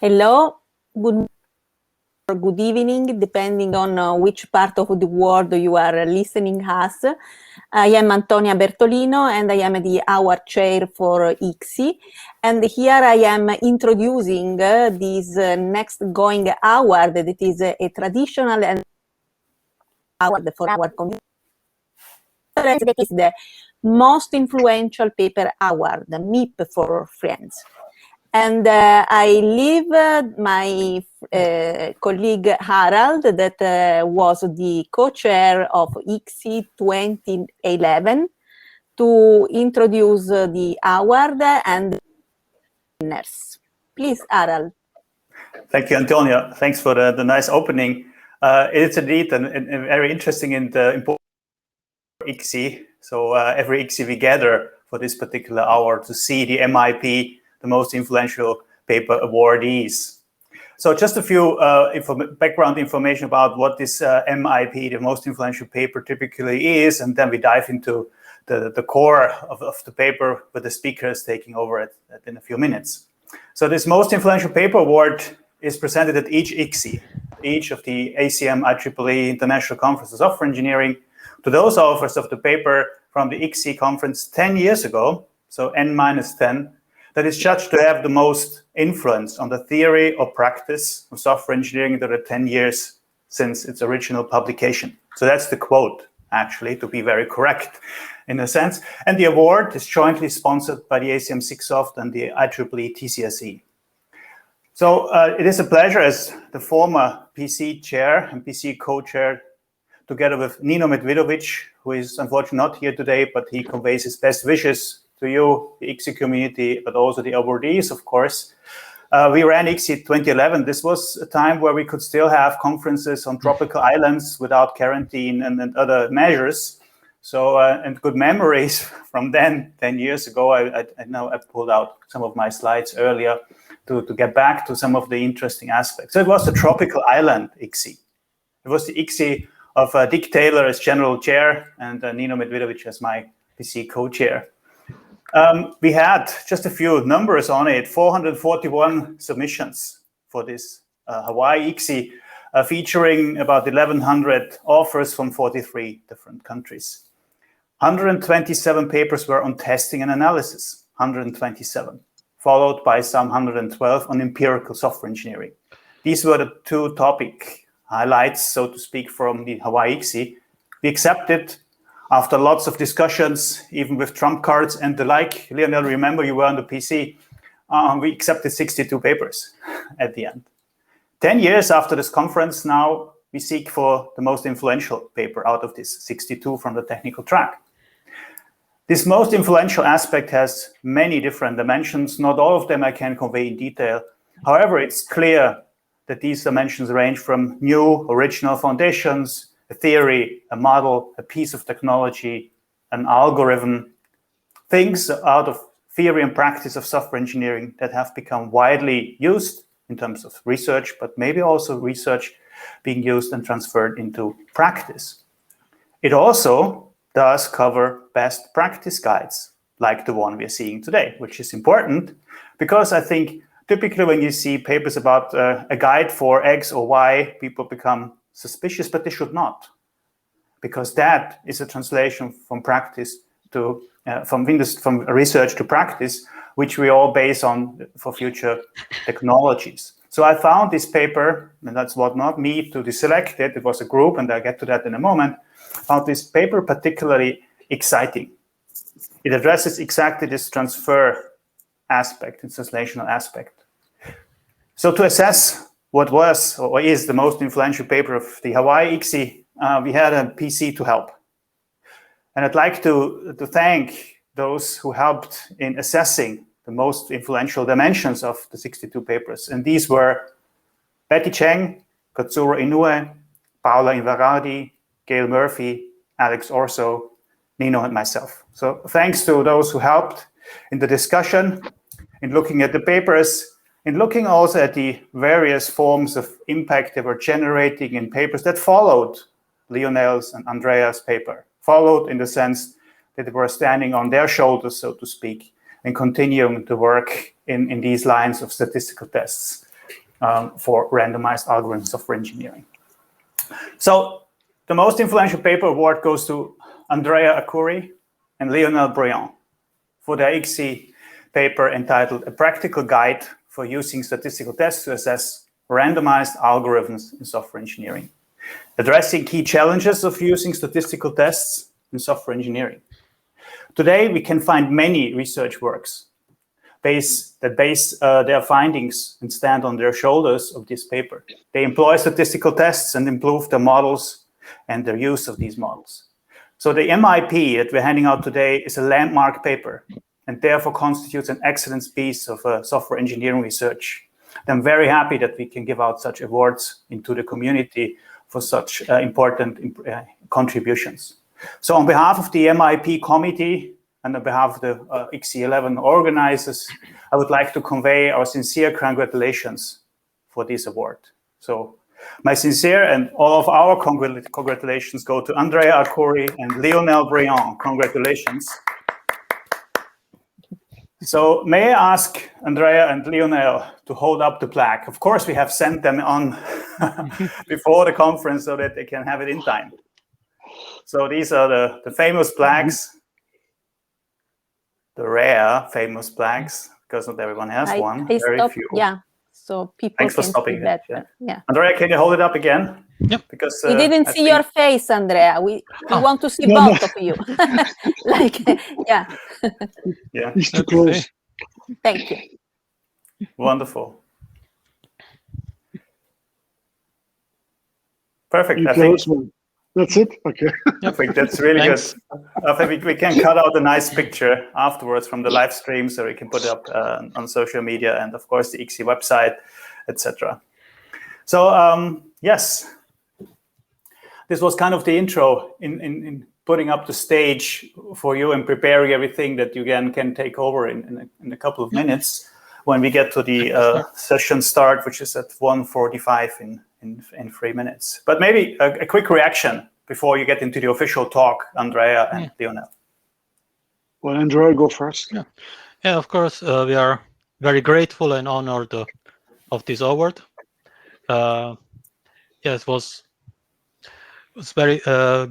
Hello, good or good evening, depending on which part of the world you are listening us. I am Antonia Bertolino and I am the award chair for ICSE. And here I am introducing this next going award that is a traditional and award for our community. That is the most influential paper award, the MIP for Friends. And I leave my colleague Harald, that was the co-chair of ICSE 2011, to introduce the award and winners. Please, Harald. Thank you, Antonia. Thanks for the nice opening. It's indeed a very interesting and important ICSE. So every ICSE we gather for this particular hour to see the MIP, the most influential paper awardees. So just a few background information about what this MIP, the most influential paper, typically is, and then we dive into the core of the paper with the speakers taking over it in a few minutes. So this most influential paper award is presented at each ICSE, each of the ACM IEEE International Conference of Software Engineering, to those authors of the paper from the ICSE conference 10 years ago, so N-10, that is judged to have the most influence on the theory or practice of software engineering that are 10 years since its original publication. So that's the quote, actually, to be very correct in a sense. And the award is jointly sponsored by the ACM SIGSOFT and the IEEE TCSE. So it is a pleasure as the former PC chair and PC co-chair, together with Nino Medvedovic, who is unfortunately not here today, but he conveys his best wishes to you, the ICSE community, but also the awardees, of course. We ran ICSE 2011. This was a time where we could still have conferences on tropical islands without quarantine and other measures. So, and good memories from then, 10 years ago. I know I pulled out some of my slides earlier to get back to some of the interesting aspects. So it was the tropical island ICSE. It was the ICSE of Dick Taylor as general chair and Nino Medvedovic as my PC co-chair. We had just a few numbers on it, 441 submissions for this Hawaii ICSE, featuring about 1,100 authors from 43 different countries. 127 papers were on testing and analysis, 127, followed by some 112 on empirical software engineering. These were the two topic highlights, so to speak, from the Hawaii ICSE. We accepted, after lots of discussions, even with trump cards and the like, Lionel, remember you were on the PC, we accepted 62 papers at the end. 10 years after this conference now, we seek for the most influential paper out of this 62 from the technical track. This most influential aspect has many different dimensions. Not all of them I can convey in detail. However, it's clear that these dimensions range from new, original foundations, a theory, a model, a piece of technology, an algorithm, things out of theory and practice of software engineering that have become widely used in terms of research, but maybe also research being used and transferred into practice. It also does cover best practice guides, like the one we're seeing today, which is important because I think typically when you see papers about a guide for X or Y, people become suspicious, but they should not, because that is a translation from practice to from research to practice, which we all base on for future technologies. So I found this paper, and that's what not me to select it. It was a group, and I'll get to that in a moment. Found this paper particularly exciting. It addresses exactly this transfer aspect, and translational aspect. So to assess what was or is the most influential paper of the Hawaii ICSE, we had a PC to help. And I'd like to thank those who helped in assessing the most influential dimensions of the 62 papers. And these were Betty Cheng, Katsuro Inoue, Paola Inverardi, Gail Murphy, Alex Orso, Nino, and myself. So thanks to those who helped in the discussion, in looking at the papers, in looking also at the various forms of impact they were generating in papers that followed Lionel's and Andrea's paper, followed in the sense that they were standing on their shoulders, so to speak, and continuing to work in these lines of statistical tests. for randomized algorithms in software engineering. So the most influential paper award goes to Andrea Arcuri and Lionel Briand for their ICSE paper entitled A Practical Guide for Using Statistical Tests to Assess Randomized Algorithms in Software Engineering, addressing key challenges of using statistical tests in software engineering. Today, we can find many research works that base their findings and stand on their shoulders of this paper. They employ statistical tests and improve their models and their use of these models. So the MIP that we're handing out today is a landmark paper and therefore constitutes an excellent piece of software engineering research. I'm very happy that we can give out such awards into the community for such important contributions. So on behalf of the MIP committee and on behalf of the ICSE 11 organizers, I would like to convey our sincere congratulations for this award. So my sincere and all of our congratulations go to Andrea Arcuri and Lionel Briand. Congratulations. So may I ask Andrea and Lionel to hold up the plaque? Of course, we have sent them on before the conference so that they can have it in time. So these are the famous plaques, the rare famous plaques, because not everyone has one. Very few. Yeah, so people Thanks for can stopping see that. Yeah. Andrea, can you hold it up again? Yep. Because we didn't see your face, Andrea. We want to see both of you. Yeah. Yeah. It's too close. Thank you. Wonderful. Perfect. That's it? Okay. I think that's really Thanks. Good. I think we can cut out a nice picture afterwards from the live stream so we can put it up on social media and, of course, the ICSE website, etc. So, yes, this was kind of the intro in putting up the stage for you and preparing everything that you again can take over in a couple of minutes when we get to the session start, which is at 1:45 in 3 minutes. But maybe a quick reaction before you get into the official talk, Andrea and Lionel. Well, Andrea, go first. Yeah, of course, we are very grateful and honored of this award. Yes, it was very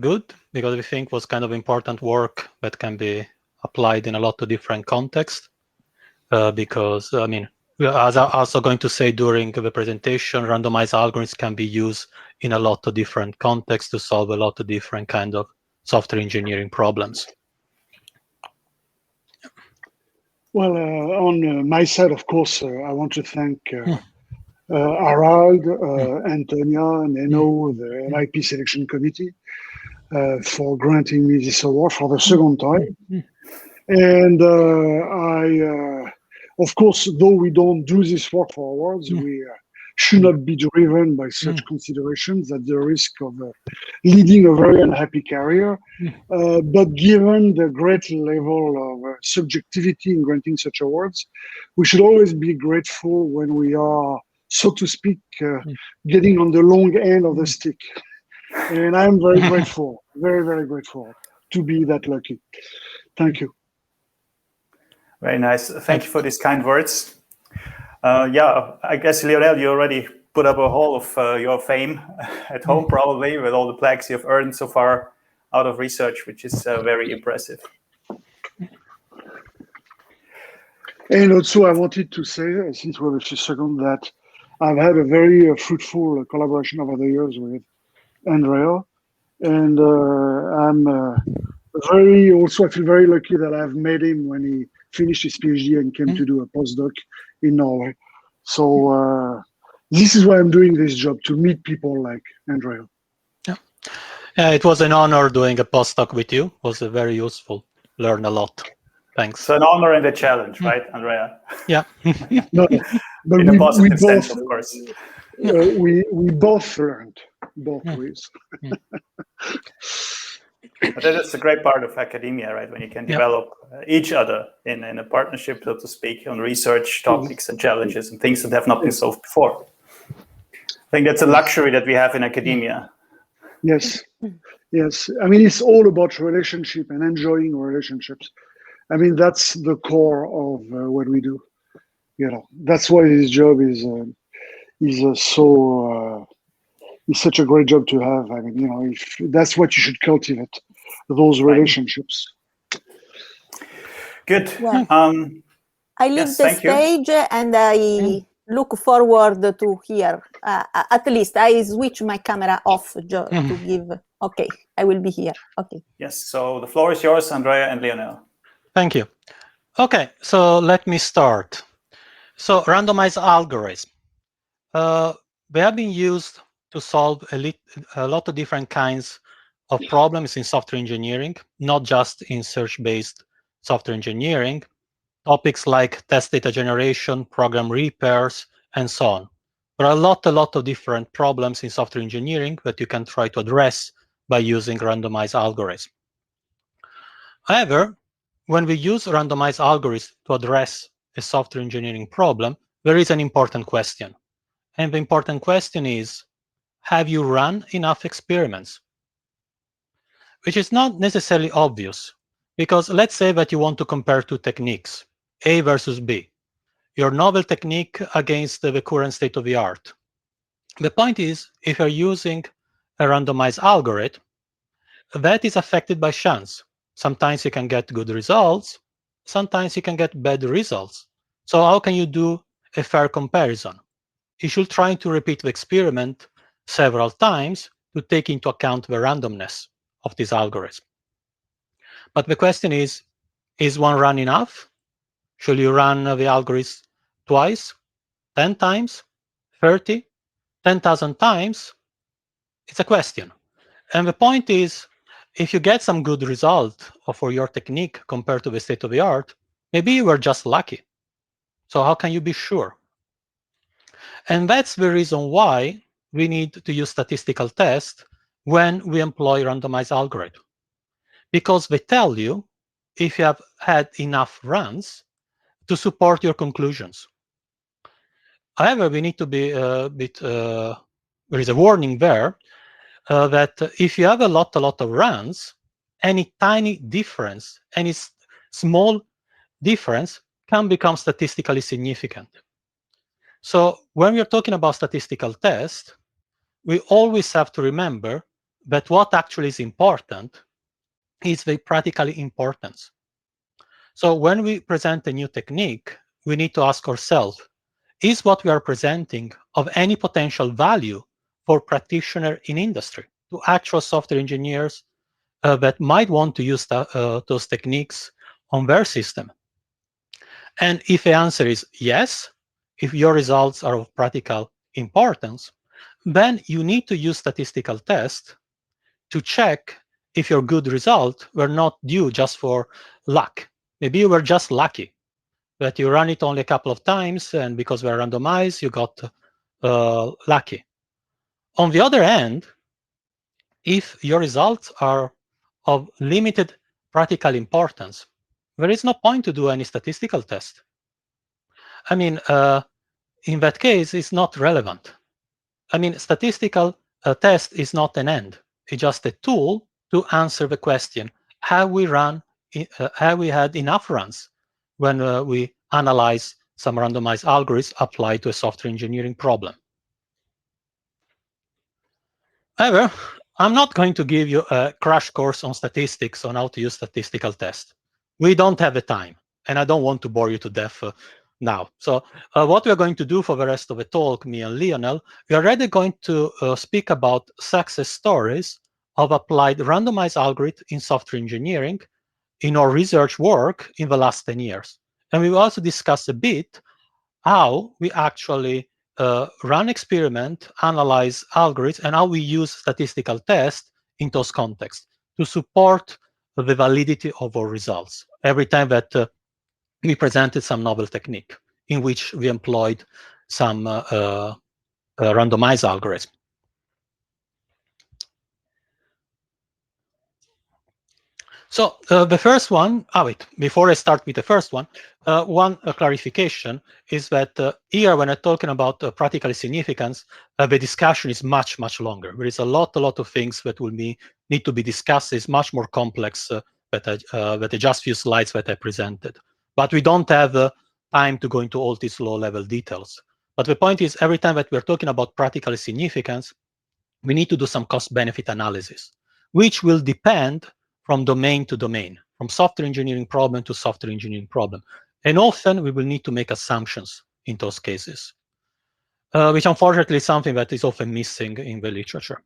good because we think it was kind of important work that can be applied in a lot of different contexts. Because, I mean, as I'm also going to say during the presentation, randomized algorithms can be used in a lot of different contexts to solve a lot of different kind of software engineering problems. Well, on my side, of course, I want to thank Harald, Antonia, and Eno, the MIP selection committee, for granting me this award for the second time. And of course, though we don't do this work for awards, we should not be driven by such considerations at the risk of leading a very unhappy career. But given the great level of subjectivity in granting such awards, we should always be grateful when we are, so to speak, getting on the long end of the stick. And I'm very grateful, very, very grateful to be that lucky. Thank you. Very nice. Thank you for these kind words. Yeah, I guess, Lionel, you already put up a hall of your fame at home, probably, with all the plaques you've earned so far out of research, which is very impressive. And also, I wanted to say, since we have a few seconds, that I've had a very fruitful collaboration over the years with Andrea. And I feel very lucky that I've met him when he finished his PhD and came to do a postdoc in Norway. So this is why I'm doing this job, to meet people like Andrea. Yeah, it was an honor doing a postdoc with you. It was very useful. Learned a lot. Thanks. So an honor and a challenge, right, Andrea? Yeah. No, but in a positive sense, of course. We both learned, both ways. But that's a great part of academia, right? When you can develop each other in a partnership, so to speak, on research topics and challenges and things that have not been solved before. I think that's a luxury that we have in academia. Yes, yes. I mean, it's all about relationship and enjoying relationships. I mean, that's the core of what we do. You know, that's why this job is such a great job to have. I mean, if that's what you should cultivate, those relationships. Good. Well, I leave Yes, the thank you. stage and I look forward to hear. At least I switch my camera off to give. Okay, I will be here. Okay. Yes, so the floor is yours, Andrea and Lionel. Thank you. Okay, so let me start. So randomized algorithms. They have been used to solve a lot of different kinds of problems in software engineering, not just in search-based software engineering. Topics like test data generation, program repairs, and so on. There are a lot of different problems in software engineering that you can try to address by using randomized algorithms. However, when we use randomized algorithms to address a software engineering problem, there is an important question. And the important question is, have you run enough experiments? Which is not necessarily obvious, because let's say that you want to compare two techniques, A versus B, your novel technique against the current state of the art. The point is, if you're using a randomized algorithm, that is affected by chance. Sometimes you can get good results, sometimes you can get bad results. So how can you do a fair comparison? You should try to repeat the experiment several times to take into account the randomness of this algorithm. But the question is one run enough? Should you run the algorithm twice, 10 times, 30, 10,000 times? It's a question. And the point is, if you get some good result for your technique compared to the state of the art, maybe you were just lucky. So how can you be sure? And that's the reason why we need to use statistical tests when we employ randomized algorithm. Because they tell you if you have had enough runs to support your conclusions. However, we need to be a bit, there is a warning there, that if you have a lot of runs, any tiny difference, any small difference can become statistically significant. So when we're talking about statistical tests, we always have to remember that what actually is important is the practical importance. So when we present a new technique, we need to ask ourselves, is what we are presenting of any potential value for practitioners in industry, to actual software engineers that might want to use those techniques on their system? And if the answer is yes, if your results are of practical importance, then you need to use statistical tests to check if your good results were not due just for luck. Maybe you were just lucky that you run it only a couple of times, and because we're randomized, you got lucky. On the other hand, if your results are of limited practical importance, there is no point to do any statistical test. I mean, in that case, it's not relevant. I mean, statistical test is not an end. It's just a tool to answer the question, have we had enough runs when we analyze some randomized algorithms applied to a software engineering problem? However, I'm not going to give you a crash course on statistics on how to use statistical tests. We don't have the time, and I don't want to bore you to death now. So what we're going to do for the rest of the talk, me and Lionel, we are already going to speak about success stories of applied randomized algorithms in software engineering in our research work in the last 10 years. And we will also discuss a bit how we actually run experiment, analyze algorithms, and how we use statistical tests in those contexts to support the validity of our results every time that we presented some novel technique in which we employed some randomized algorithm. So the first one, before I start with the first one, one clarification is that here, when I'm talking about practical significance, the discussion is much longer. There is a lot of things that will need to be discussed. It's much more complex than just few slides that I presented. But we don't have time to go into all these low-level details. But the point is, every time that we're talking about practical significance, we need to do some cost-benefit analysis, which will depend from domain to domain, from software engineering problem to software engineering problem. And often we will need to make assumptions in those cases, which unfortunately is something that is often missing in the literature.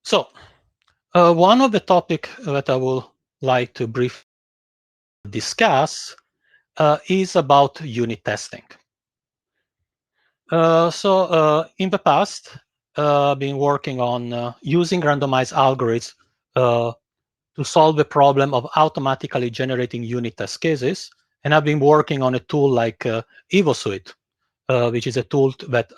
So one of the topics that I would like to briefly discuss is about unit testing. In the past, I've been working on using randomized algorithms to solve the problem of automatically generating unit test cases. And I've been working on a tool like EvoSuite, which is a tool that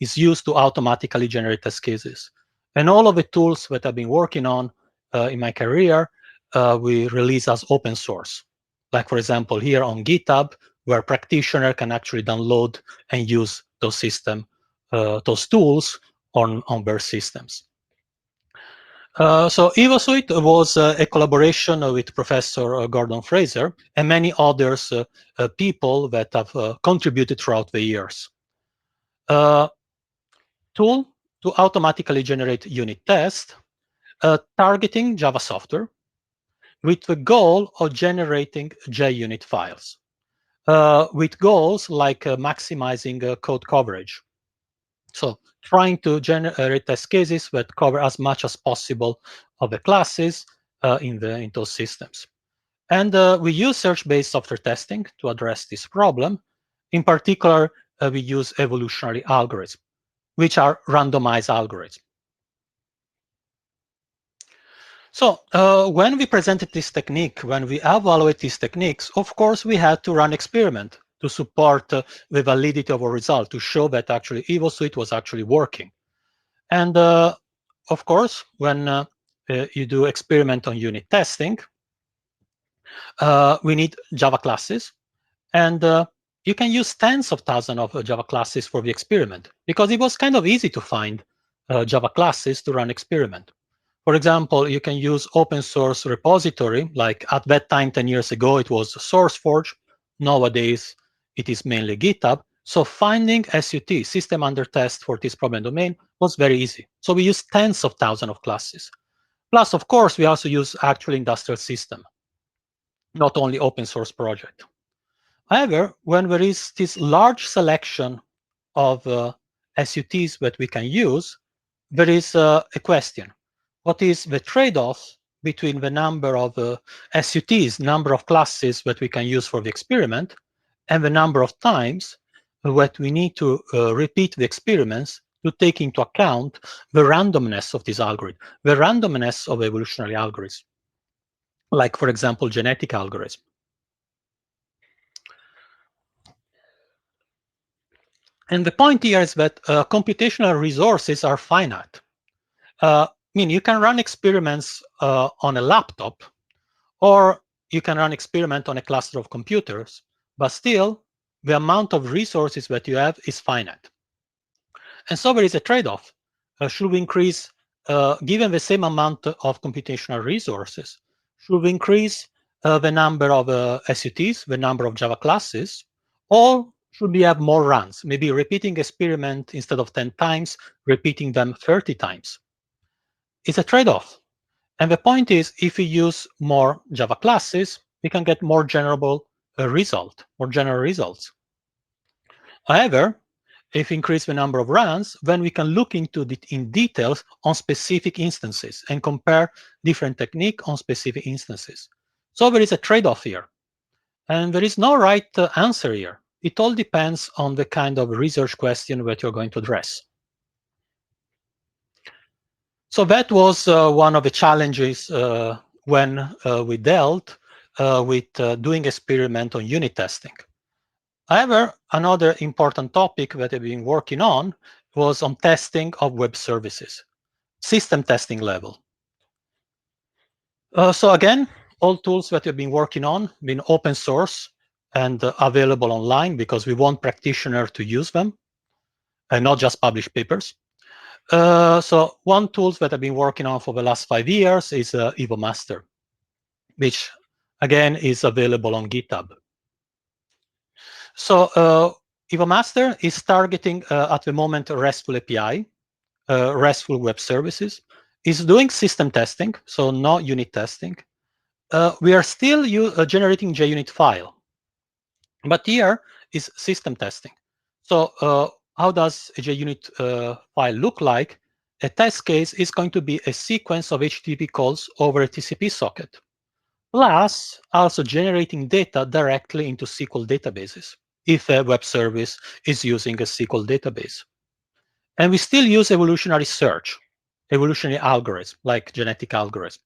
is used to automatically generate test cases. And all of the tools that I've been working on in my career, we release as open source. Like, for example, here on GitHub, where practitioner can actually download and use those tools on their systems. So EvoSuite was a collaboration with Professor Gordon Fraser and many others people that have contributed throughout the years. Tool to automatically generate unit tests, targeting Java software with the goal of generating JUnit files, with goals like maximizing code coverage. So trying to generate test cases that cover as much as possible of the classes in those systems. And we use search-based software testing to address this problem. In particular, we use evolutionary algorithms, which are randomized algorithms. So when we presented this technique, when we evaluate these techniques, of course, we had to run experiment to support the validity of our result, to show that actually EvoSuite was actually working. And of course, when you do experiment on unit testing, we need Java classes. And you can use tens of thousands of Java classes for the experiment, because it was kind of easy to find Java classes to run experiment. For example, you can use open source repository, like at that time, 10 years ago, it was SourceForge. Nowadays, it is mainly GitHub. So finding SUT, system under test, for this problem domain was very easy. So we use tens of thousands of classes. Plus, of course, we also use actual industrial system, not only open source project. However, when there is this large selection of SUTs that we can use, there is a question. What is the trade-off between the number of SUTs, number of classes that we can use for the experiment, and the number of times that we need to repeat the experiments to take into account the randomness of this algorithm, the randomness of evolutionary algorithms, like, for example, genetic algorithms. And the point here is that computational resources are finite. I mean, you can run experiments on a laptop, or you can run experiment on a cluster of computers, but still, the amount of resources that you have is finite. And so there is a trade-off. Should we increase, given the same amount of computational resources, should we increase the number of SUTs, the number of Java classes, or should we have more runs, maybe repeating experiment instead of 10 times, repeating them 30 times? It's a trade-off. And the point is, if we use more Java classes, we can get more general results. However, if we increase the number of runs, then we can look into in details on specific instances and compare different techniques on specific instances. So there is a trade-off here. And there is no right answer here. It all depends on the kind of research question that you're going to address. So that was one of the challenges when we dealt with doing experiment on unit testing. However, another important topic that I've been working on was on testing of web services, system testing level. So again, all tools that we've been working on have been open source and available online, because we want practitioners to use them and not just publish papers. So one tool that I've been working on for the last 5 years is, which again is available on GitHub. So EvoMaster is targeting at the moment a RESTful API, RESTful web services. Is doing system testing, so no unit testing. We are still generating JUnit file, but here is system testing. So how does a JUnit file look like? A test case is going to be a sequence of HTTP calls over a TCP socket, plus also generating data directly into SQL databases if a web service is using a SQL database. And we still use evolutionary search, evolutionary algorithms, like genetic algorithms.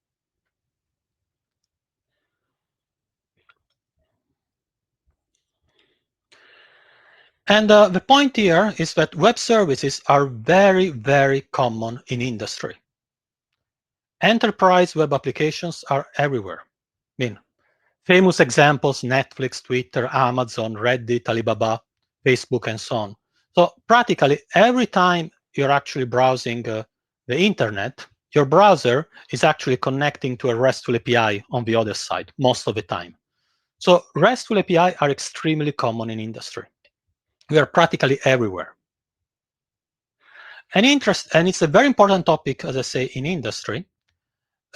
And the point here is that web services are very, very common in industry. Enterprise web applications are everywhere. I mean, famous examples, Netflix, Twitter, Amazon, Reddit, Alibaba, Facebook, and so on. So practically every time you're actually browsing the internet, your browser is actually connecting to a RESTful API on the other side most of the time. So RESTful API are extremely common in industry. We are practically everywhere. And it's a very important topic, as I say, in industry.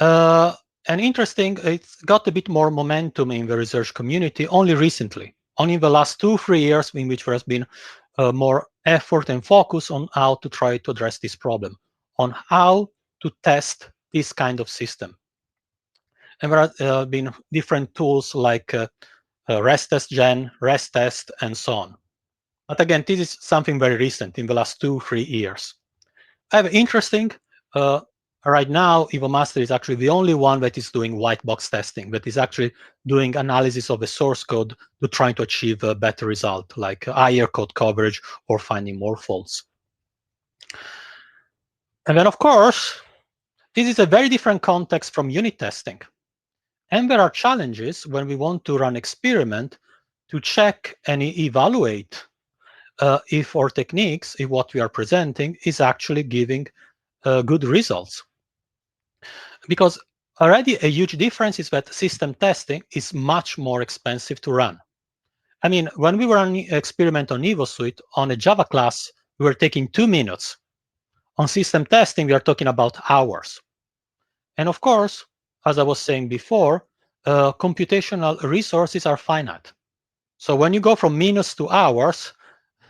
And interesting, it's got a bit more momentum in the research community only recently, only in the last 2-3 years, in which there has been more effort and focus on how to try to address this problem, on how to test this kind of system. And there have been different tools like REST test gen, REST test, and so on. But again, this is something very recent in the last 2-3 years. Interesting, right now, EvoMaster is actually the only one that is doing white box testing, that is actually doing analysis of the source code to try to achieve a better result, like higher code coverage or finding more faults. And then, of course, this is a very different context from unit testing. And there are challenges when we want to run experiment to check and evaluate if our techniques, if what we are presenting is actually giving good results. Because already a huge difference is that system testing is much more expensive to run. I mean, when we were running an experiment on EvoSuite on a Java class, we were taking 2 minutes. On system testing, we are talking about hours. And of course, as I was saying before, computational resources are finite. So when you go from minutes to hours,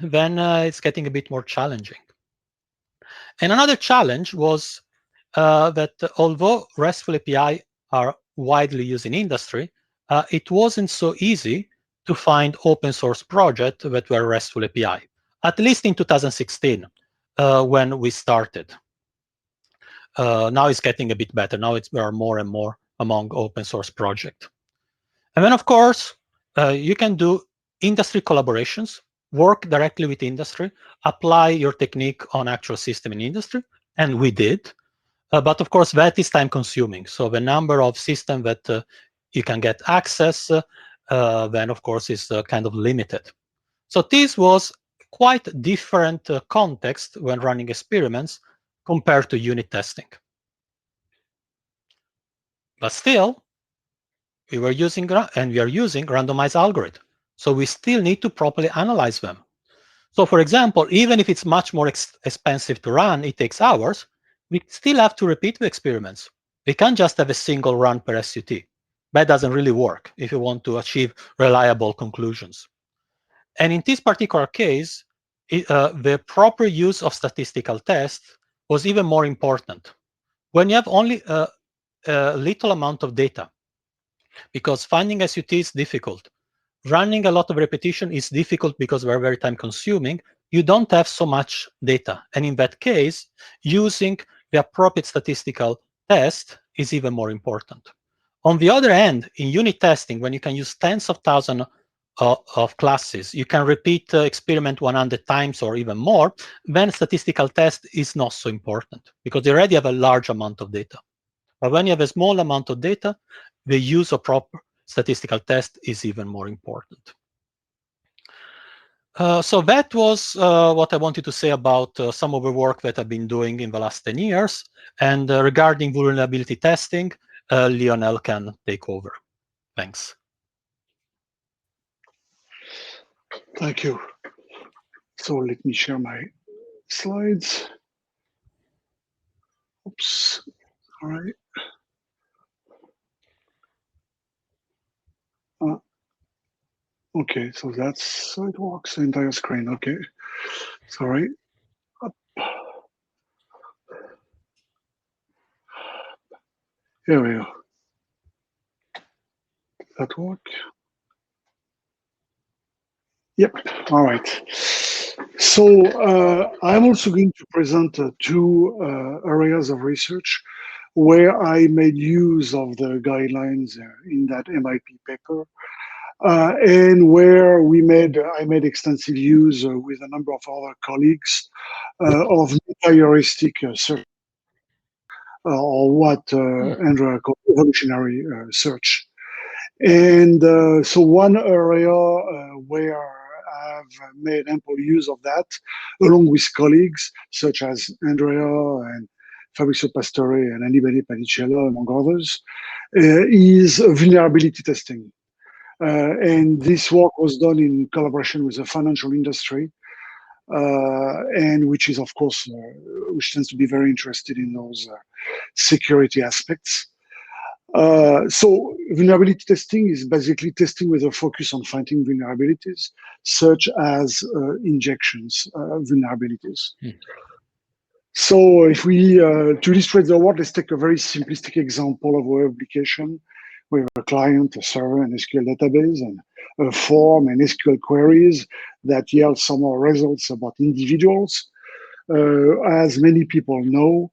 then it's getting a bit more challenging. And another challenge was that although RESTful API are widely used in industry, it wasn't so easy to find open source projects that were RESTful API, at least in 2016, when we started. Now it's getting a bit better. Now there are more and more among open source projects. And then, of course, you can do industry collaborations, work directly with industry, apply your technique on actual system in industry, and we did. But of course, that is time consuming. So the number of systems that you can get access, then of course is kind of limited. So this was quite different context when running experiments compared to unit testing. But still, we were using, and we are using randomized algorithms. So we still need to properly analyze them. So for example, even if it's much more expensive to run, it takes hours, we still have to repeat the experiments. We can't just have a single run per SUT. That doesn't really work if you want to achieve reliable conclusions. And in this particular case, the proper use of statistical tests was even more important. When you have only a little amount of data, because finding SUT is difficult. Running a lot of repetition is difficult because they're very time consuming. You don't have so much data. And in that case, using the appropriate statistical test is even more important. On the other hand, in unit testing, when you can use tens of thousands of classes, you can repeat the experiment 100 times or even more, then statistical test is not so important because you already have a large amount of data. But when you have a small amount of data, the use of proper statistical test is even more important. So that was what I wanted to say about some of the work that I've been doing in the last 10 years. And regarding vulnerability testing, Lionel can take over. Thanks. Thank you. So let me share my slides. Oops. All right. Okay, so that's how it works, the entire screen. Okay. Sorry. Up. Here we go. Does that work? Yep. All right. So I'm also going to present two areas of research where I made use of the guidelines in that MIP paper, and where I made extensive use with a number of other colleagues of multi-heuristic search, or what Andrea called evolutionary search. And so one area where I've made ample use of that, along with colleagues such as Andrea and Fabrizio Pastore and Annibale Panicella, among others, is vulnerability testing. And this work was done in collaboration with the financial industry, and which is, of course, which tends to be very interested in those security aspects. So vulnerability testing is basically testing with a focus on finding vulnerabilities, such as injections vulnerabilities. So if we, to illustrate the work, let's take a very simplistic example of a web application with a client, a server, an SQL database, and a form and SQL queries that yield some more results about individuals. As many people know,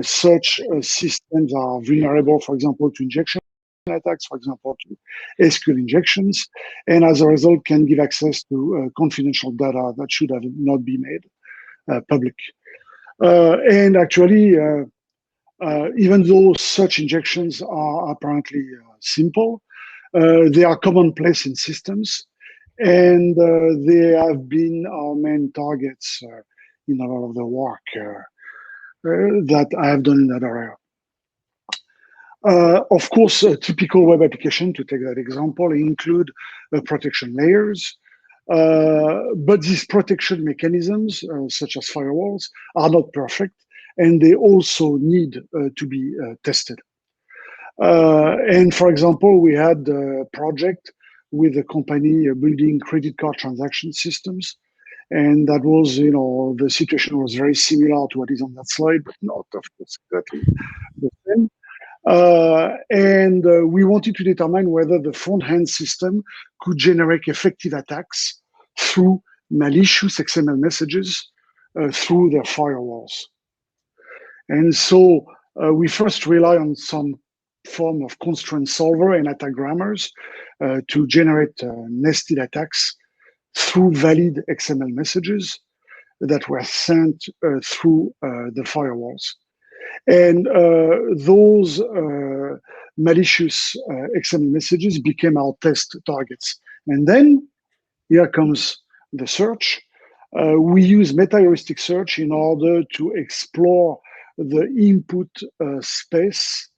such systems are vulnerable, for example, to injection attacks, for example, to SQL injections, and as a result can give access to confidential data that should have not been made public. And actually, even though such injections are apparently simple, they are commonplace in systems, and they have been our main targets in a lot of the work that I have done in that area. Of course, a typical web application, to take that example, include protection layers, but these protection mechanisms, such as firewalls, are not perfect, and they also need to be tested. And for example, we had a project with a company building credit card transaction systems. And that was, the situation was very similar to what is on that slide, but not, of course, exactly the same. And we wanted to determine whether the front-end system could generate effective attacks through malicious XML messages through their firewalls. And so we first rely on some form of constraint solver and attack grammars to generate nested attacks through valid XML messages that were sent through the firewalls. And those malicious XML messages became our test targets. And then here comes the search. We use meta-heuristic search in order to explore the input space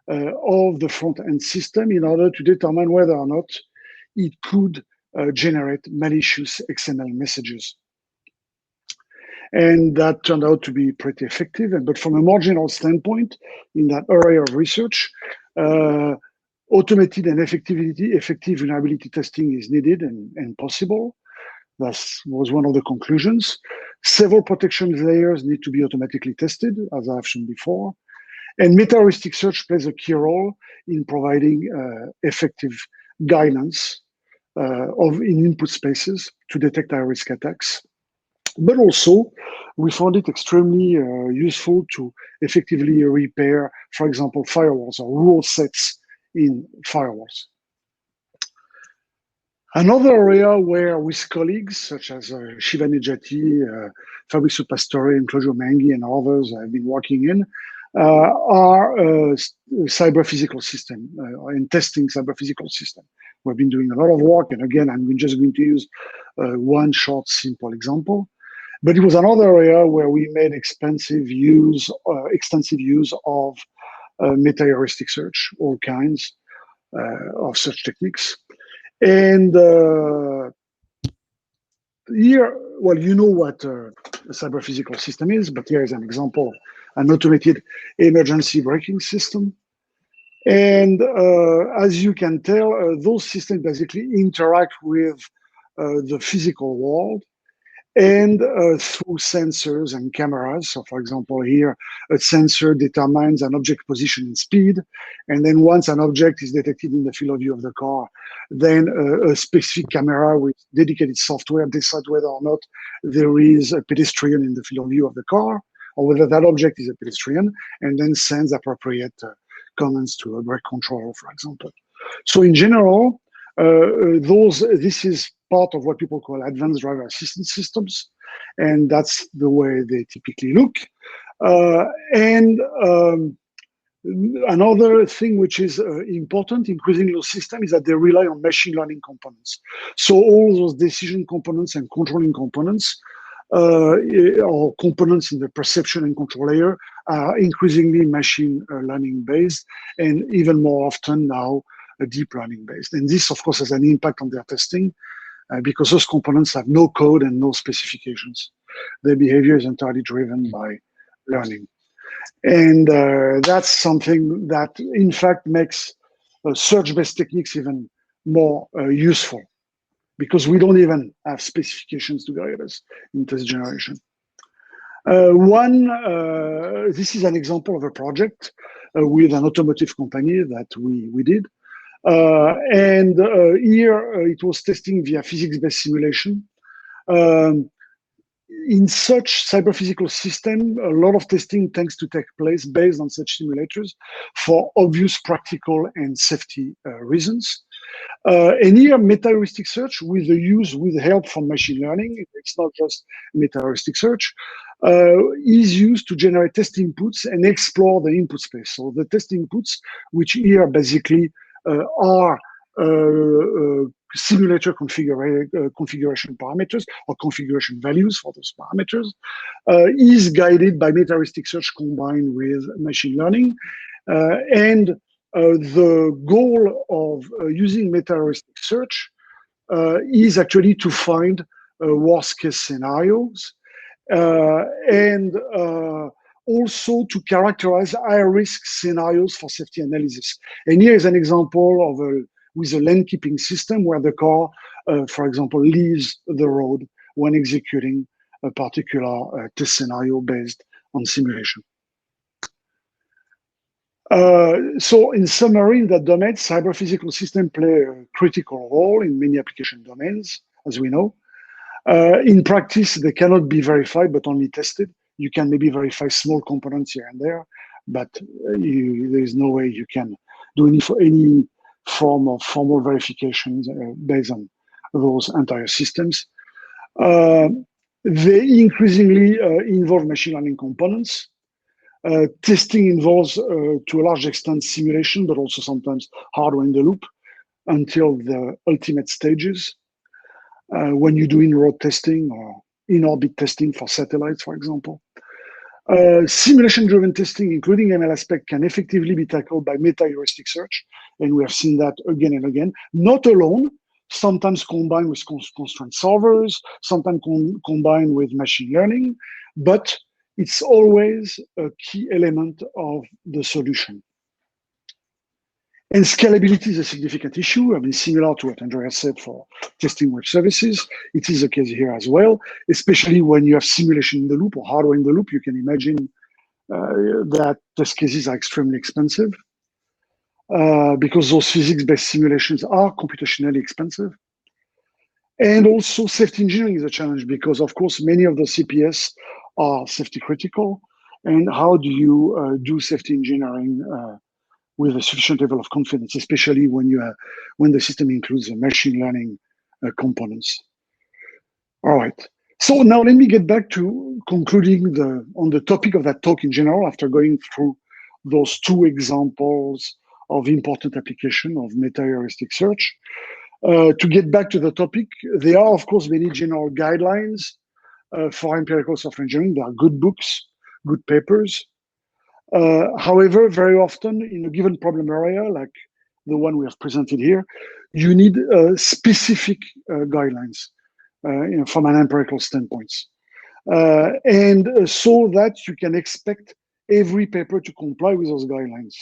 of the front-end system in order to determine whether or not it could generate malicious XML messages. And that turned out to be pretty effective. But from a more general standpoint, in that area of research, automated and effective vulnerability testing is needed and possible. That was one of the conclusions. Several protection layers need to be automatically tested, as I've shown before. And meta-heuristic search plays a key role in providing effective guidance in input spaces to detect high-risk attacks. But also, we found it extremely useful to effectively repair, for example, firewalls or rule sets in firewalls. Another area where with colleagues such as Shiva Nejati, Fabrizio Pastore, and Claudio Menghi and others I've been working in are cyber physical system and testing cyber physical system. We've been doing a lot of work, and again, I'm just going to use one short, simple example. But it was another area where we made extensive use of meta-heuristic search, all kinds of such techniques. And here, well, you know what a cyber physical system is, but here is an example, an automated emergency braking system. And as you can tell, those systems basically interact with the physical world and through sensors and cameras. So for example, here, a sensor determines an object position and speed. And then once an object is detected in the field of view of the car, then a specific camera with dedicated software decides whether or not there is a pedestrian in the field of view of the car, or whether that object is a pedestrian, and then sends appropriate commands to a brake controller, for example. So in general, this is part of what people call advanced driver assistance systems, and that's the way they typically look. Another thing which is important in creating those systems is that they rely on machine learning components. So all those decision components and controlling components or components in the perception and control layer are increasingly machine learning based, and even more often now deep learning based. And this, of course, has an impact on their testing because those components have no code and no specifications. Their behavior is entirely driven by learning. And that's something that, in fact, makes search-based techniques even more useful, because we don't even have specifications to guide us in test generation. This is an example of a project with an automotive company that we did. Here it was testing via physics-based simulation. In such cyber-physical system, a lot of testing tends to take place based on such simulators for obvious practical and safety reasons. And here, meta-heuristic search with help from machine learning, it's not just meta-heuristic search, is used to generate test inputs and explore the input space. So the test inputs, which here basically are simulator configuration parameters or configuration values for those parameters, is guided by meta-heuristic search combined with machine learning. The goal of using meta-heuristic search is actually to find worst-case scenarios and also to characterize high-risk scenarios for safety analysis. And here is an example of with a lane keeping system where the car, for example, leaves the road when executing a particular test scenario based on simulation. So in summary, in that domain, cyber-physical systems play a critical role in many application domains, as we know. In practice, they cannot be verified, but only tested. You can maybe verify small components here and there, but there is no way you can do any form of formal verifications based on those entire systems. They increasingly involve machine learning components. Testing involves, to a large extent, simulation, but also sometimes hardware in the loop until the ultimate stages. When you do in-road testing or in-orbit testing for satellites, for example. Simulation-driven testing, including ML aspect, can effectively be tackled by meta-heuristic search, and we have seen that again and again, not alone, sometimes combined with constraint solvers, sometimes combined with machine learning, but it's always a key element of the solution. And scalability is a significant issue. I mean, similar to what Andrea said for testing web services, it is the case here as well, especially when you have simulation in the loop or hardware in the loop. You can imagine that test cases are extremely expensive because those physics-based simulations are computationally expensive. And also safety engineering is a challenge because, of course, many of the CPS are safety critical. And how do you do safety engineering with a sufficient level of confidence, especially when the system includes machine learning components. All right. So now let me get back to concluding on the topic of that talk in general after going through those two examples of important application of meta-heuristic search. To get back to the topic, there are, of course, many general guidelines for empirical software engineering. There are good books, good papers. However, very often in a given problem area, like the one we have presented here, you need specific guidelines. from an empirical standpoint. And so that you can expect every paper to comply with those guidelines.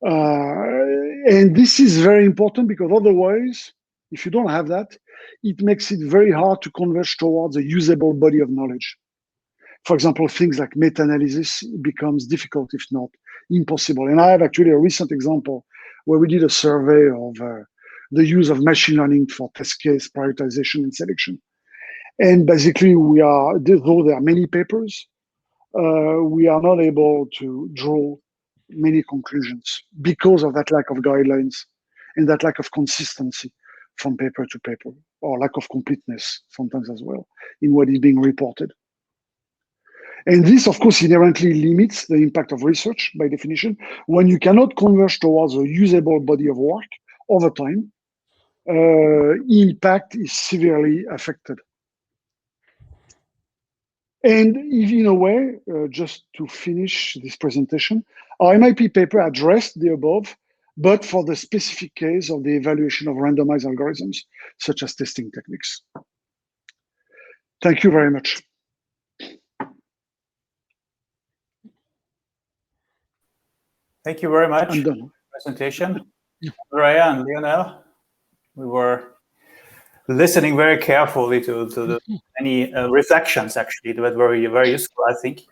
And this is very important because otherwise, if you don't have that, it makes it very hard to converge towards a usable body of knowledge. For example, things like meta-analysis becomes difficult, if not impossible. And I have actually a recent example where we did a survey of the use of machine learning for test case prioritization and selection. And basically, though there are many papers, we are not able to draw many conclusions because of that lack of guidelines and that lack of consistency from paper to paper, or lack of completeness sometimes as well in what is being reported. And this, of course, inherently limits the impact of research by definition. When you cannot converge towards a usable body of work over time, impact is severely affected. And in a way, just to finish this presentation, our MIP paper addressed the above, but for the specific case of the evaluation of randomized algorithms, such as testing techniques. Thank you very much. Thank you very much I'm done. for the presentation. Andrea and Lionel, we were listening very carefully to the many reflections, actually, that were very useful, I think.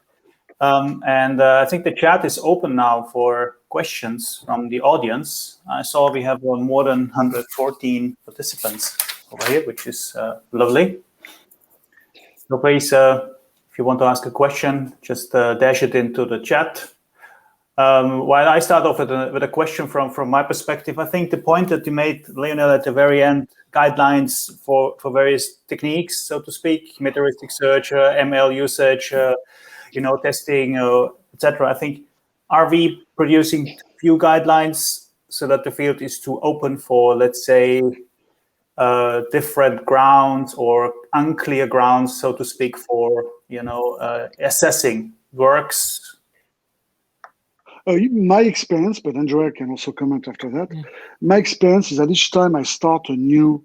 And I think the chat is open now for questions from the audience. I saw we have more than 114 participants over here, which is lovely. So please, if you want to ask a question, just dash it into the chat. While I start off with a question from my perspective, I think the point that you made, Lionel, at the very end, guidelines for various techniques, so to speak, meta-heuristic search, ML usage, testing, etc. I think, are we producing few guidelines so that the field is too open for, let's say, different grounds or unclear grounds, so to speak, for assessing works? My experience, but Andrea can also comment after that. My experience is that each time I start a new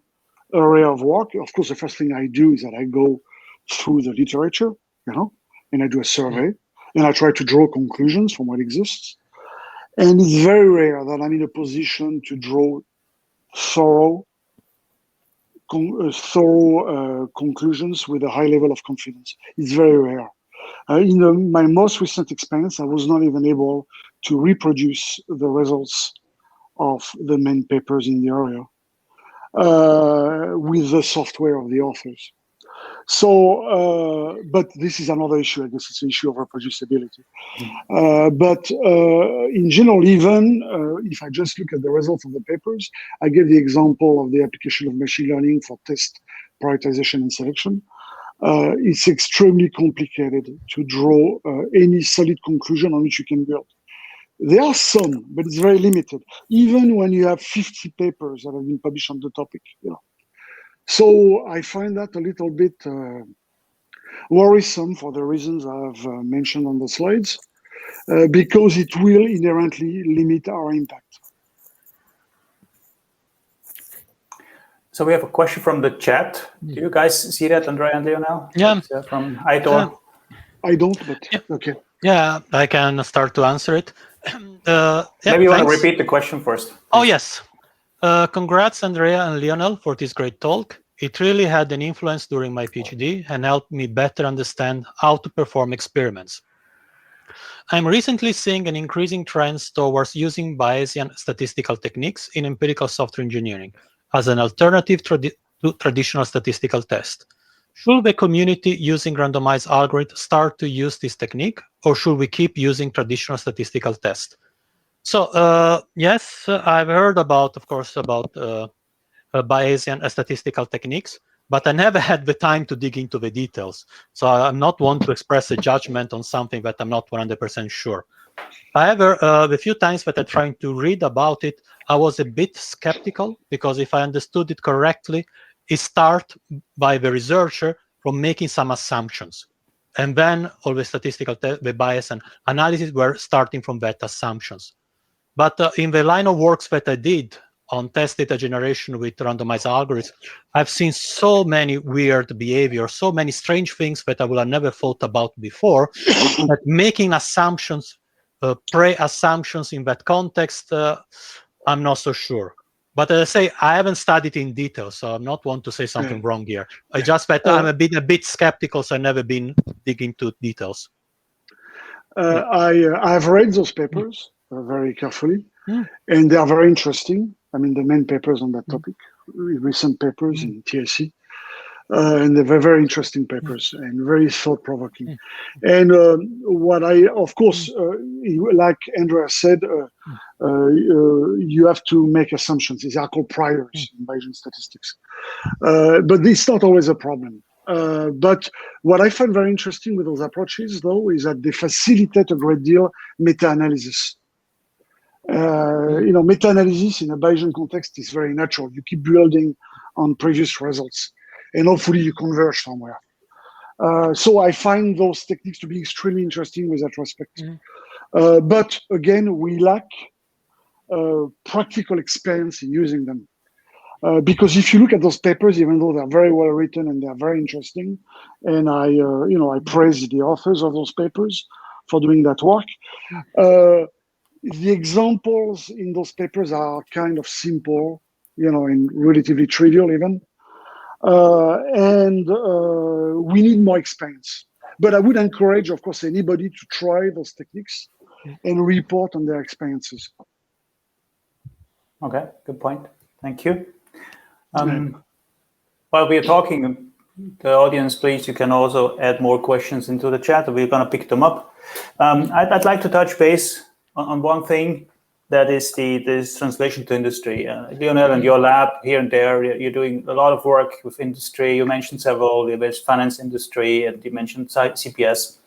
area of work, of course, the first thing I do is that I go through the literature, and I do a survey, and I try to draw conclusions from what exists. And it's very rare that I'm in a position to draw thorough conclusions with a high level of confidence. It's very rare. In my most recent experience, I was not even able to reproduce the results of the main papers in the area with the software of the authors. So, but this is another issue. I guess it's an issue of reproducibility. But in general, even if I just look at the results of the papers, I gave the example of the application of machine learning for test prioritization and selection. It's extremely complicated to draw any solid conclusion on which you can build. There are some, but it's very limited, even when you have 50 papers that have been published on the topic. So I find that a little bit worrisome for the reasons I've mentioned on the slides, because it will inherently limit our impact. So we have a question from the chat. Do you guys see that, Andrea and Lionel? Yeah. It's, from Aitor. I don't, but yeah. Okay. Yeah, I can start to answer it. Maybe you want to repeat the question first. Oh, yes. Congrats, Andrea and Lionel, for this great talk. It really had an influence during my PhD and helped me better understand how to perform experiments. I'm recently seeing an increasing trend towards using Bayesian statistical techniques in empirical software engineering as an alternative to traditional statistical tests. Should the community using randomized algorithms start to use this technique, or should we keep using traditional statistical tests? So yes, I've heard about, of course, about Bayesian statistical techniques, but I never had the time to dig into the details. So I'm not one to express a judgment on something that I'm not 100% sure. However, the few times that I tried to read about it, I was a bit skeptical, because if I understood it correctly, it starts by the researcher from making some assumptions. And then all the statistical, the bias and analysis were starting from that assumptions. But in the line of works that I did, on test data generation with randomized algorithms, I've seen so many weird behavior, so many strange things that I would have never thought about before, that making assumptions, pre-assumptions in that context, I'm not so sure. But as I say, I haven't studied in detail, so I'm not want to say something wrong here. I just that I'm a bit skeptical, so I've never been digging into details. I've read those papers very carefully, and they are very interesting. I mean, the main papers on that topic, recent papers in TSE, and they're very, very interesting papers and very thought-provoking. And what I, of course, like Andrea said, you have to make assumptions. These are called priors in Bayesian statistics. But it's not always a problem. But what I find very interesting with those approaches, though, is that they facilitate a great deal meta-analysis. Meta-analysis in a Bayesian context is very natural. You keep building on previous results, and hopefully you converge somewhere. So I find those techniques to be extremely interesting with that respect. But again, we lack practical experience in using them. Because if you look at those papers, even though they're very well written and they're very interesting, and I praise the authors of those papers for doing that work, the examples in those papers are kind of simple, and relatively trivial even. And we need more experience. But I would encourage, of course, anybody to try those techniques and report on their experiences. Okay, good point. Thank you. While we are talking, the audience, please, you can also add more questions into the chat. We're going to pick them up. I'd like to touch base on one thing, that is this translation to industry. Lionel, and your lab here and there, you're doing a lot of work with industry. You mentioned several, there's finance industry, and you mentioned CPS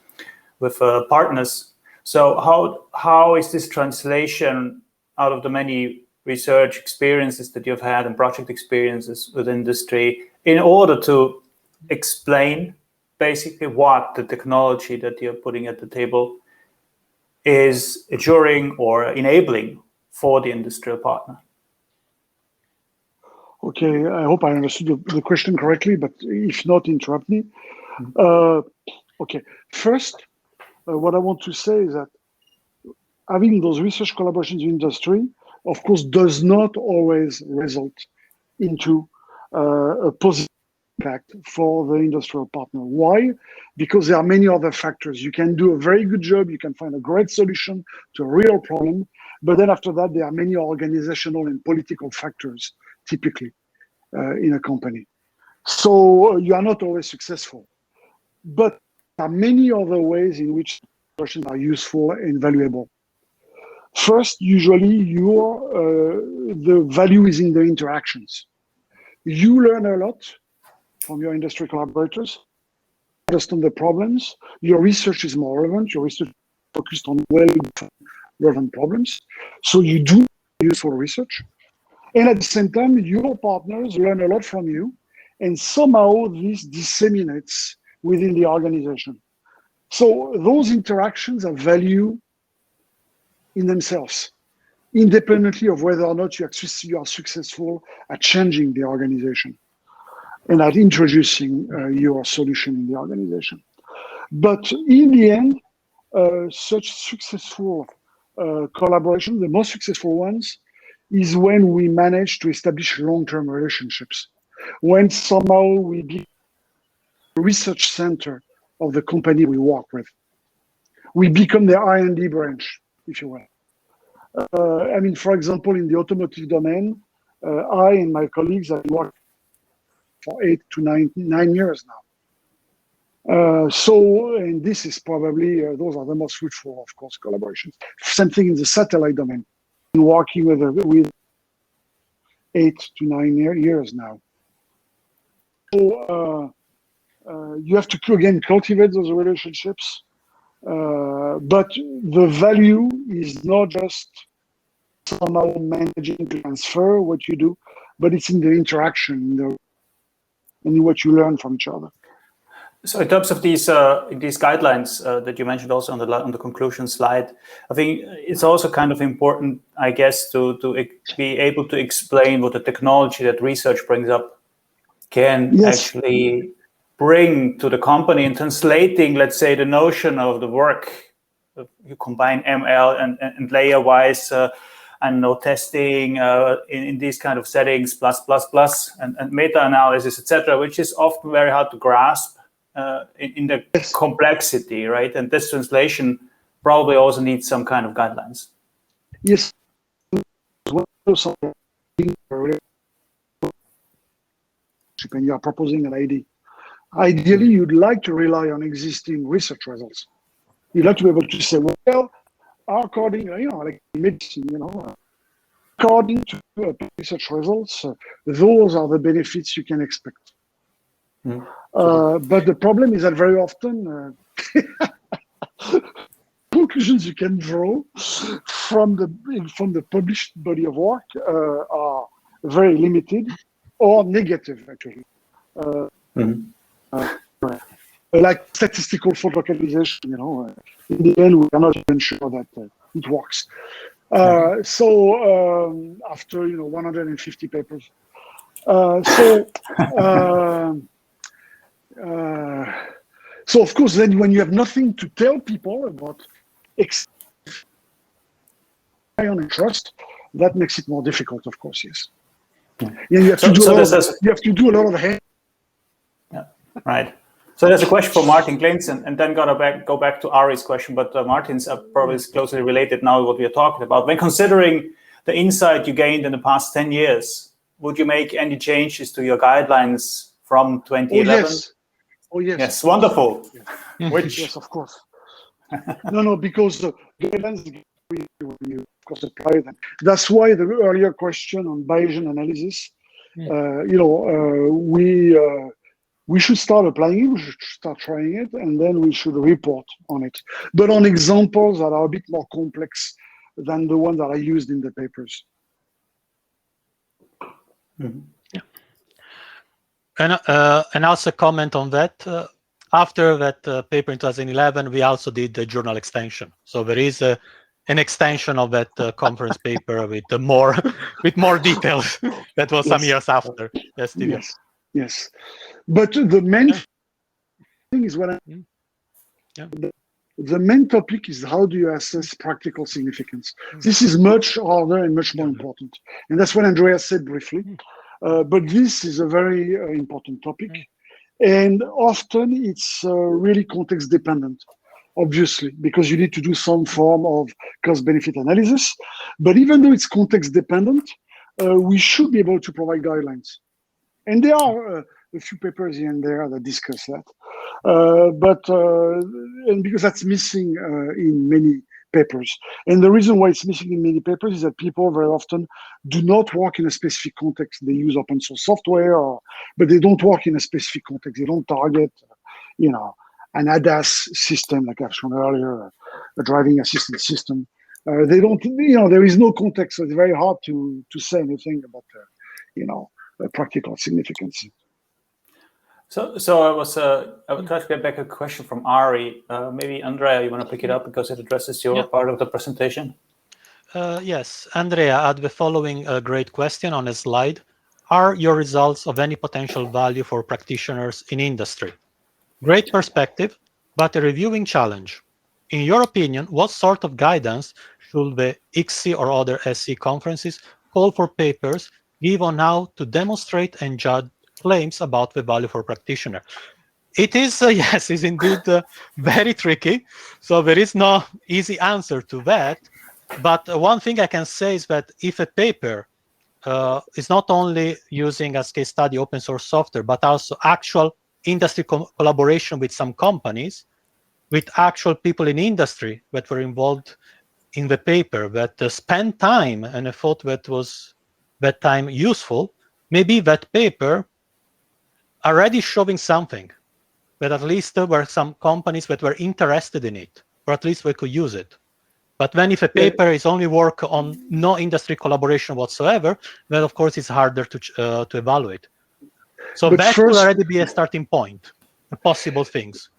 with partners. So how is this translation out of the many research experiences that you've had and project experiences with industry in order to explain basically what the technology that you're putting at the table is ensuring or enabling for the industrial partner? Okay, I hope I understood the question correctly, but if not, interrupt me. Okay, first, what I want to say is that having those research collaborations in industry, of course, does not always result into a positive impact for the industrial partner. Why? Because there are many other factors. You can do a very good job, you can find a great solution to a real problem, but then after that, there are many organizational and political factors, typically, in a company. So you are not always successful. But there are many other ways in which collaborations are useful and valuable. First, usually the value is in the interactions. You learn a lot from your industry collaborators, understand the problems, your research is more relevant, your research is focused on relevant problems, so you do useful research. And at the same time, your partners learn a lot from you, and somehow this disseminates within the organization. So those interactions have value in themselves, independently of whether or not you are successful at changing the organization and at introducing your solution in the organization. But in the end, such successful collaboration, the most successful ones, is when we manage to establish long-term relationships, when somehow we be the research center of the company we work with. We become the R&D branch, if you will. For example, in the automotive domain, I and my colleagues have worked for 8 to 9 years now. And this is probably, those are the most fruitful, of course, collaborations. Same thing in the satellite domain, working with 8 to 9 years now. So you have to, again, cultivate those relationships. But the value is not just somehow managing to transfer what you do, but it's in the interaction and in what you learn from each other. So in terms of these guidelines that you mentioned also on the conclusion slide, I think it's also kind of important, I guess, to be able to explain what the technology that research brings up can actually bring to the company in translating, let's say, the notion of the work. You combine ML and layer-wise testing in these kind of settings, and meta-analysis, etc., which is often very hard to grasp in the complexity, right? And this translation probably also needs some kind of guidelines. Yes. When you are proposing an idea, ideally you'd like to rely on existing research results. You'd like to be able to say, well, according, like medicine, according to research results, those are the benefits you can expect. But the problem is that very often conclusions you can draw from the published body of work are very limited or negative, actually. Like statistical fault localization, in the end, we are not even sure that it works. So after 150 papers, so of course, then when you have nothing to tell people about and trust, that makes it more difficult, of course. Yes. You have to do a lot of hand. Yeah. Right. So there's a question for Martin Klintz, and then go back to Ari's question, but Martin's probably is closely related now to what we are talking about. When considering the insight you gained in the past 10 years, would you make any changes to your guidelines from 2011? Oh, yes. Yes, wonderful. Yes. Which? Yes, of course. No, because the guidelines, when you, of course, apply them. That's why the earlier question on Bayesian analysis, we should start applying it, we should start trying it, and then we should report on it. But on examples that are a bit more complex than the ones that are used in the papers. Yeah. And also comment on that. After that paper in 2011, we also did the journal extension. So there is an extension of that conference paper with more details. That was some years after. Yes, Stevie. Yes. But the main thing is the main topic is how do you assess practical significance? This is much harder and much more important. And that's what Andreas said briefly. But this is a very important topic. And often it's really context dependent, obviously, because you need to do some form of cost-benefit analysis. But even though it's context dependent, we should be able to provide guidelines. And there are a few papers here and there that discuss that. And because that's missing in many papers. And the reason why it's missing in many papers is that people very often do not work in a specific context. They use open source software, but they don't work in a specific context. They don't target, an ADAS system, like I've shown earlier, a driving assistance system. They don't, there is no context, so it's very hard to say anything about, practical significance. So I would try to get back a question from Ari. Maybe Andrea, you want to pick it up because it addresses your part of the presentation? Yes, Andrea had the following great question on a slide. Are your results of any potential value for practitioners in industry? Great perspective, but a reviewing challenge. In your opinion, what sort of guidance should the ICSE or other SE conferences call for papers give on how to demonstrate and judge claims about the value for practitioner? It is, yes, is indeed very tricky. So there is no easy answer to that. But one thing I can say is that if a paper is not only using as case study open source software, but also actual industry collaboration with some companies, with actual people in industry that were involved in the paper, that spent time and I thought that was that time useful, maybe that paper already showing something, that at least there were some companies that were interested in it, or at least they could use it. But then if a paper is only work on no industry collaboration whatsoever, then of course it's harder to evaluate. So but that will already be a starting point. possible things.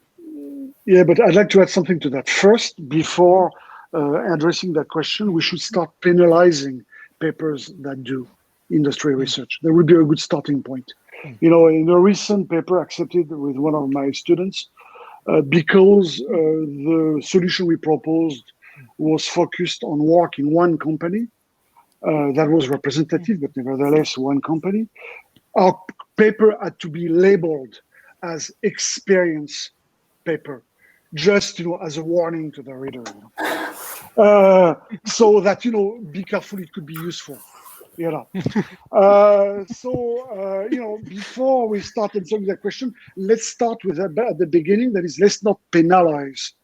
Yeah, but I'd like to add something to that. First, before addressing that question, we should start penalizing papers that do industry research. That would be a good starting point. You know, in a recent paper accepted with one of my students, because the solution we proposed was focused on work in one company, that was representative, but nevertheless one company, our paper had to be labeled as experience paper, just, you know, as a warning to the reader, you know? So that, you know, be careful, it could be useful, you know. You know, before we start answering that question, let's start with at the beginning. That is, let's not penalize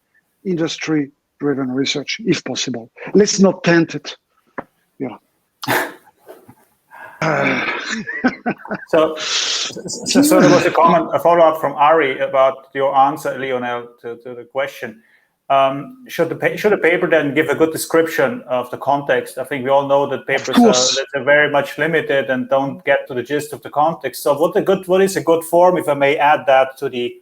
industry-driven research if possible. Let's not taint it, you know. So there was a comment, a follow-up from Ari about your answer, Lionel, to the question. Should a paper then give a good description of the context? I think we all know that papers are very much limited and don't get to the gist of the context. So what is a good form, if I may add that to the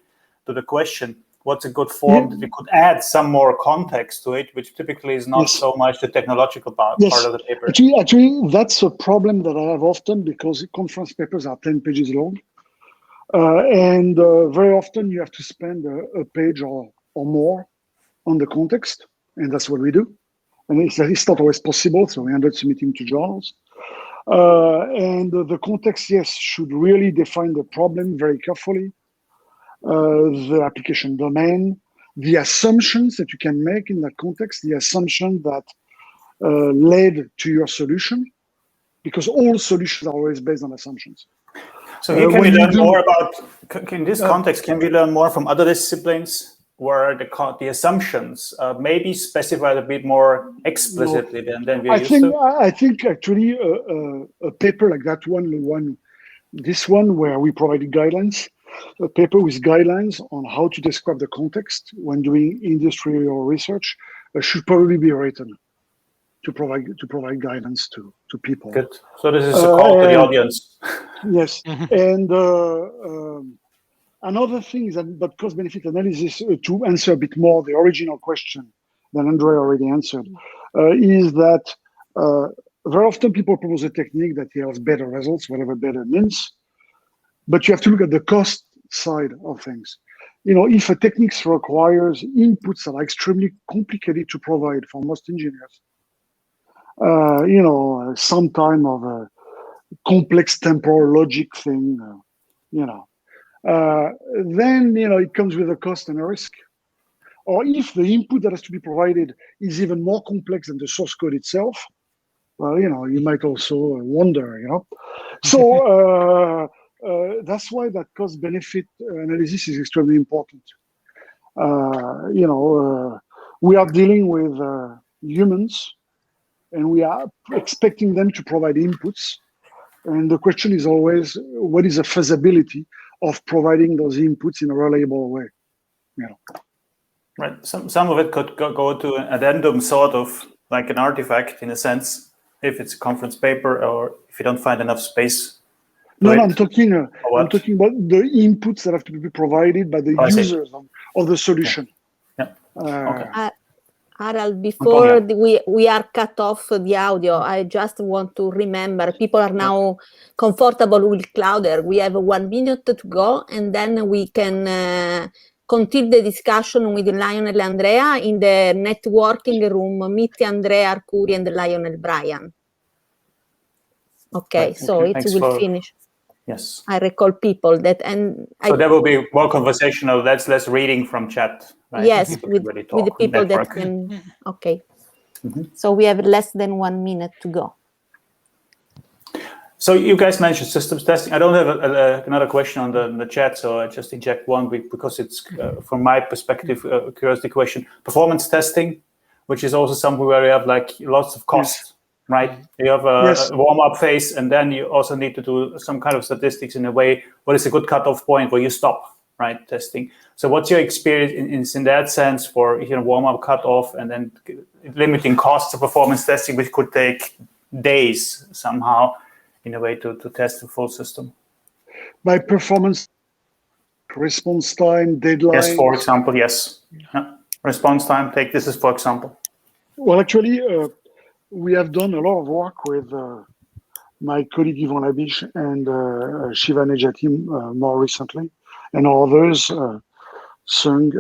question? What's a good form that we could add some more context to it, which typically is not so much the technological part of the paper? Actually, that's a problem that I have often, because conference papers are 10 pages long. And very often you have to spend a page or more on the context, and that's what we do. And it's not always possible, so we end up submitting to journals. And the context, yes, should really define the problem very carefully, the application domain, the assumptions that you can make in that context, the assumption that led to your solution, because all solutions are always based on assumptions. So here, can we learn more about, in this context, can we learn more from other disciplines where the assumptions maybe specified a bit more explicitly than we are used to? I think actually a paper like that this one where we provided guidelines, a paper with guidelines on how to describe the context when doing industrial research should probably be written to provide guidance to people. Good. So this is a call to the audience. Yes, and another thing that cost-benefit analysis, to answer a bit more the original question that Andre already answered, is that very often people propose a technique that yields better results, whatever better means, but you have to look at the cost side of things. You know, if a technique requires inputs that are extremely complicated to provide for most engineers, you know, some time of a complex temporal logic thing, you know, then, you know, it comes with a cost and a risk. Or if the input that has to be provided is even more complex than the source code itself, well, you know, you might also wonder, you know. So that's why that cost-benefit analysis is extremely important. You know, we are dealing with humans, and we are expecting them to provide inputs. And the question is always, what is the feasibility of providing those inputs in a reliable way? You know. Right. Some of it could go to an addendum, sort of like an artifact in a sense, if it's a conference paper or if you don't find enough space. No, I'm talking about the inputs that have to be provided by the users of the solution. Yeah. Okay. Harald, before we are cut off the audio, I just want to remember, people are now comfortable with Clouder. We have 1 minute to go, and then we can continue the discussion with Lionel and Andrea in the networking room. Meet Andrea Arcuri and Lionel Bryan. Okay, so it will finish. Yes. I recall people that, so there will be more conversational. That's less reading from chat. Right? Yes, with the people that can. Okay. So we have less than 1 minute to go. So you guys mentioned systems testing. I don't have another question on the chat, so I just inject one because it's, from my perspective, a curiosity question. Performance testing, which is also somewhere where you have like lots of costs. Right, you have a warm-up phase, and then you also need to do some kind of statistics in a way. What is a good cutoff point where you stop, right, testing? So, what's your experience in that sense for warm-up, cutoff, and then limiting costs of performance testing, which could take days somehow, in a way to test the full system? By performance, response time, deadlines? Yes, for example, yes. Yeah. Response time, take this as for example. Well, actually, we have done a lot of work with my colleague Yvon Labiche and Shiva Nejati more recently, and others, Sung,